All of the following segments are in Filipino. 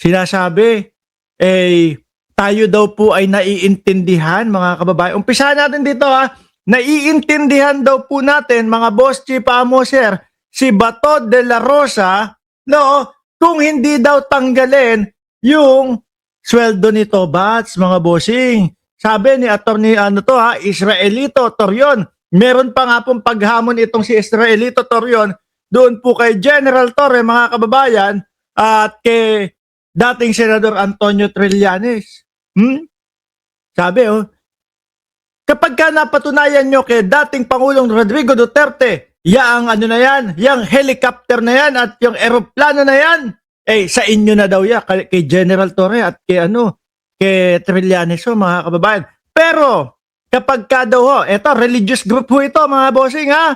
sinasabi, eh, tayo daw po ay naiintindihan, mga kababayan. Umpisahan natin dito ha. Naiintindihan daw po natin, mga boss chief amoser, si Bato de la Rosa, no, kung hindi daw tanggalin yung sweldo nito, bats, mga bossing. Sabi ni attorney Israelito Torion, meron pa nga pong paghamon itong si Israelito Torion doon po kay General Torre, mga kababayan, at kay dating Senador Antonio Trillanes. Sabi, kapag ka napatunayan nyo kay dating Pangulong Rodrigo Duterte, yang ano na yan, yang helicopter na yan at yung eroplano na yan, sa inyo na daw yan, kay General Torre at kay kay Trillanes, mga kababayan. Pero, kapag ka daw eto, religious group ho ito, mga bossing, ha?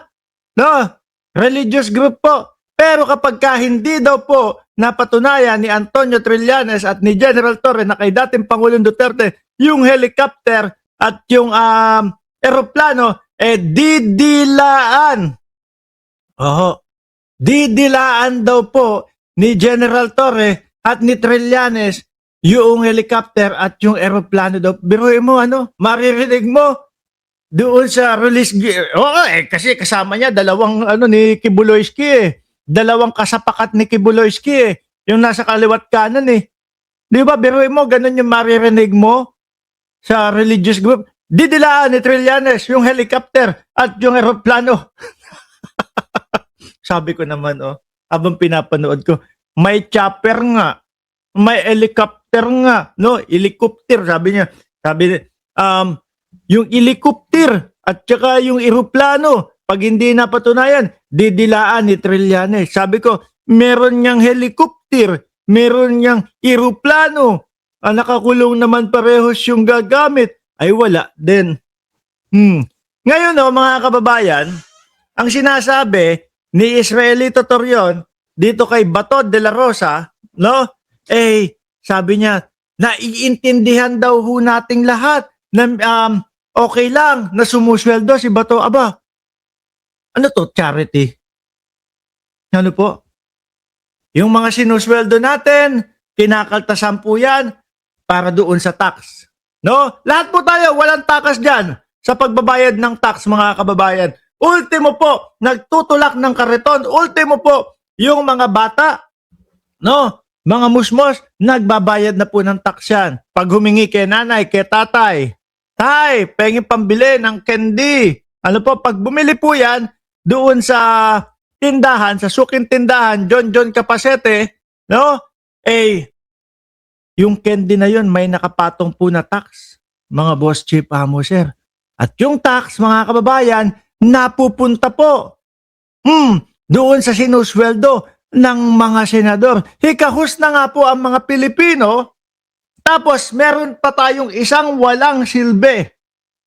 No, religious group po. Pero kapag ka hindi daw po napatunayan ni Antonio Trillanes at ni General Torre na kay dating Pangulong Duterte, yung helicopter at yung eroplano, didilaan. Didilaan daw po ni General Torre at ni Trillanes yung helicopter at yung eroplano daw. Biruin mo, maririnig mo doon sa release. Kasi kasama niya dalawang ni Kibuloyski dalawang kasapakat ni Kibuloyski yung nasa kaliwat kanan Di ba, biruin mo, ganun yung maririnig mo sa religious group. Didilaan ni Trillanes yung helicopter at yung eroplano. Sabi ko naman, habang pinapanood ko, may chopper nga, may helicopter nga, no? Helicopter, sabi niya. Yung helicopter at saka yung eroplano, pag hindi napatunayan, didilaan ni Trillanes. Sabi ko, meron niyang helicopter, meron niyang eroplano, nakakulong naman parehos yung gagamit, ay wala din. Ngayon, mga kababayan, ang sinasabi ni Israelito Torion dito kay Bato de la Rosa, no? Sabi niya, naiintindihan daw ho nating lahat na okay lang na sumusweldo si Bato. Aba, ano to, charity? Ano po? Yung mga sinusweldo natin, kinakaltasan po yan para doon sa tax. No? Lahat po tayo, walang takas dyan sa pagbabayad ng tax, mga kababayan. Ultimo po, nagtutulak ng kariton. Ultimo po, yung mga bata, no? Mga musmos, nagbabayad na po ng tax yan. Pag humingi kay nanay, kay tatay, tay, pengi pambili ng candy. Ano po, pag bumili po yan, doon sa tindahan, sa suking tindahan, John Capacete, no? Yung candy na yun, may nakapatong po na tax, mga boss chief amoser. At yung tax, mga kababayan, napupunta po doon sa sinusweldo ng mga senador. Hikahus na nga po ang mga Pilipino, tapos meron pa tayong isang walang silbi.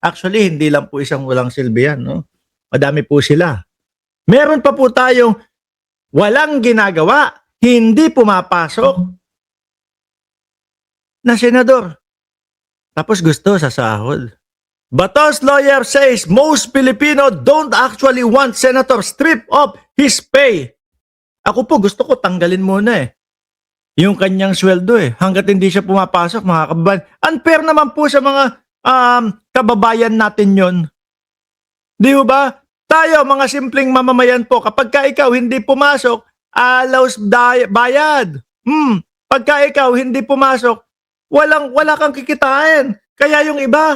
Actually, hindi lang po isang walang silbi yan, no? Madami po sila. Meron pa po tayong walang ginagawa, hindi pumapasok na senador. Tapos gusto sa sahod. Bato's lawyer says most Filipino don't actually want Senator strip off his pay. Ako po, gusto ko tanggalin muna yung kanyang sweldo hanggat hindi siya pumapasok, mga kababayan. Unfair naman po sa mga kababayan natin yon. Di ba? Tayo, mga simpleng mamamayan po, kapag ka ikaw hindi pumasok, allows bayad. Pagka ikaw hindi pumasok, wala kang kikitain. Kaya yung iba,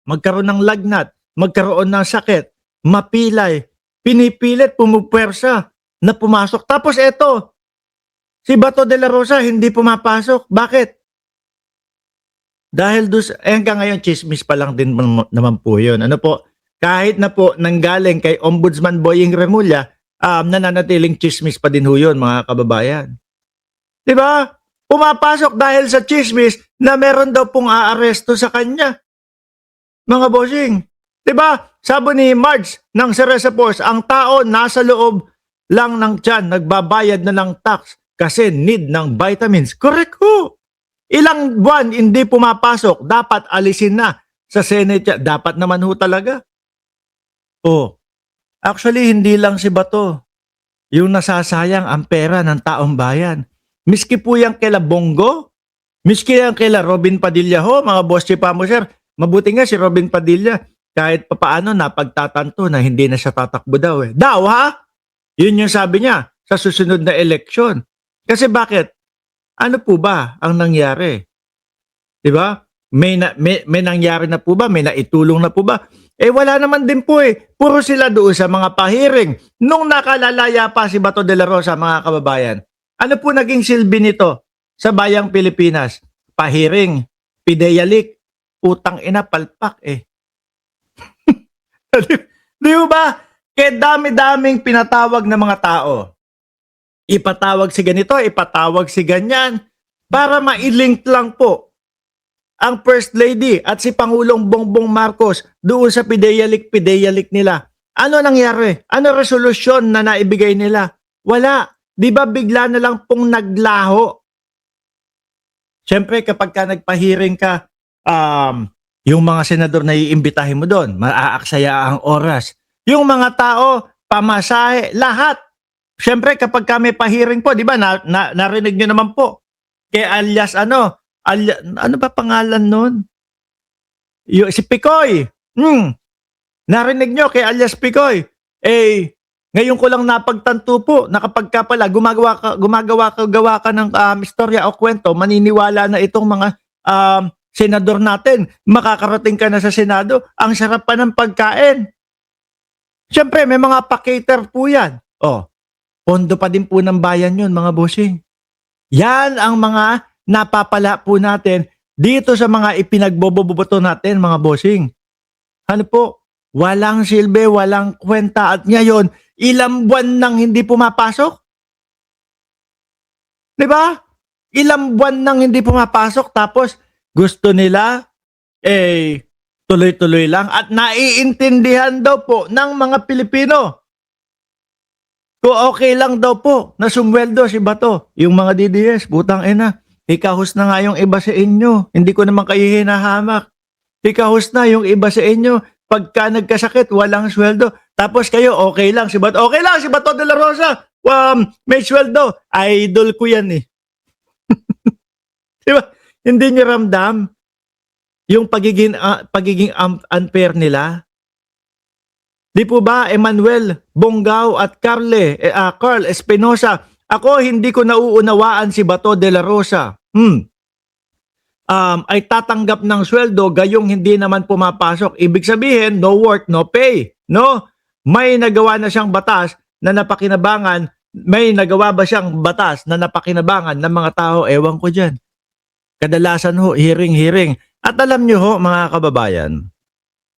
magkaroon ng lagnat, magkaroon ng sakit, mapilay, pinipilit, pumupwersa na pumasok. Tapos eto, si Bato de la Rosa hindi pumapasok. Bakit? Dahil hanggang ngayon, chismis pa lang din naman po yun. Ano po? Kahit na po nanggaling kay Ombudsman Boying Remulla, nananatiling chismis pa din ho yun, mga kababayan. Diba? Pumapasok dahil sa chismis na meron daw pong aaresto sa kanya. Mga bossing, diba? Sabi ni Marge ng Cereza Force, ang tao nasa loob lang ng tiyan, nagbabayad na ng tax kasi need ng vitamins. Correct ho. Ilang buwan hindi pumapasok, dapat alisin na sa Senate. Dapat naman ho talaga. Actually, hindi lang si Bato yung nasasayang ang pera ng taong bayan. Miski po yan kila Bongo, miski yan kila Robin Padilla ho, mga boss chipa mo sir. Mabuti nga si Robin Padilla, kahit papaano napagtatanto na hindi na siya tatakbo daw eh. Daw ha? Yun yung sabi niya sa susunod na eleksyon. Kasi bakit? Ano po ba ang nangyari? 'Di ba? May nangyari na po ba? May naitulong na po ba? Eh wala naman din po eh. Puro sila doon sa mga pahiring. Nung nakalalaya pa si Bato de la Rosa, mga kababayan. Ano po naging silbi nito sa bayang Pilipinas? Pahiring, pideyalik, utang ina, palpak eh. Di ba? Kaya dami-daming pinatawag ng mga tao. Ipatawag si ganito, ipatawag si ganyan, para mailink lang po ang First Lady at si Pangulong Bongbong Marcos doon sa pideyalik nila. Ano nangyari? Ano resolusyon na naibigay nila? Wala. Di ba bigla na lang pong naglaho? Siyempre kapag ka nagpahiring ka, yung mga senador na iimbitahin mo doon, maaaksaya ang oras. Yung mga tao, pamasahe, lahat. Siyempre kapag kami pahiring po, di ba, narinig nyo naman po, kay alias ano ba pangalan nun? Si Picoy. Narinig nyo kay alias Picoy. Eh, ngayon ko lang napagtanto po na kapag ka pala gumagawa ka ng istorya o kwento, maniniwala na itong mga senador natin, makakarating ka na sa Senado, ang sarap pa ng pagkain. Siyempre, may mga pa-cater po yan. Oh, pondo pa din po ng bayan yun, mga bossing. Yan ang mga napapala po natin dito sa mga ipinagboboboto natin, mga bossing. Ano po? Walang silbi, walang kwenta. At ngayon, ilang buwan nang hindi pumapasok? Diba? Ilang buwan nang hindi pumapasok tapos gusto nila tuloy-tuloy lang at naiintindihan daw po ng mga Pilipino. Kung okay lang daw po na sumweldo si Bato, yung mga DDS, putang ina, ikahos na nga yung iba sa inyo. Hindi ko naman kayo hinahamak. Ikahos na yung iba sa inyo. Pagka nagkasakit, walang sweldo. Tapos kayo, okay lang si Bato. Okay lang si Bato de la Rosa. May sweldo. Idol ko yan eh. Diba? Hindi niyo ramdam yung pagiging unfair nila? Di po ba, Emmanuel Bonggao at Carl Espinosa, ako hindi ko nauunawaan si Bato de la Rosa. Ay tatanggap ng sweldo gayong hindi naman pumapasok. Ibig sabihin, no work, no pay. No? May nagawa na siyang batas na napakinabangan. May nagawa ba siyang batas na napakinabangan ng mga tao? Ewan ko dyan. Kadalasan ho, hearing. At alam nyo ho, mga kababayan,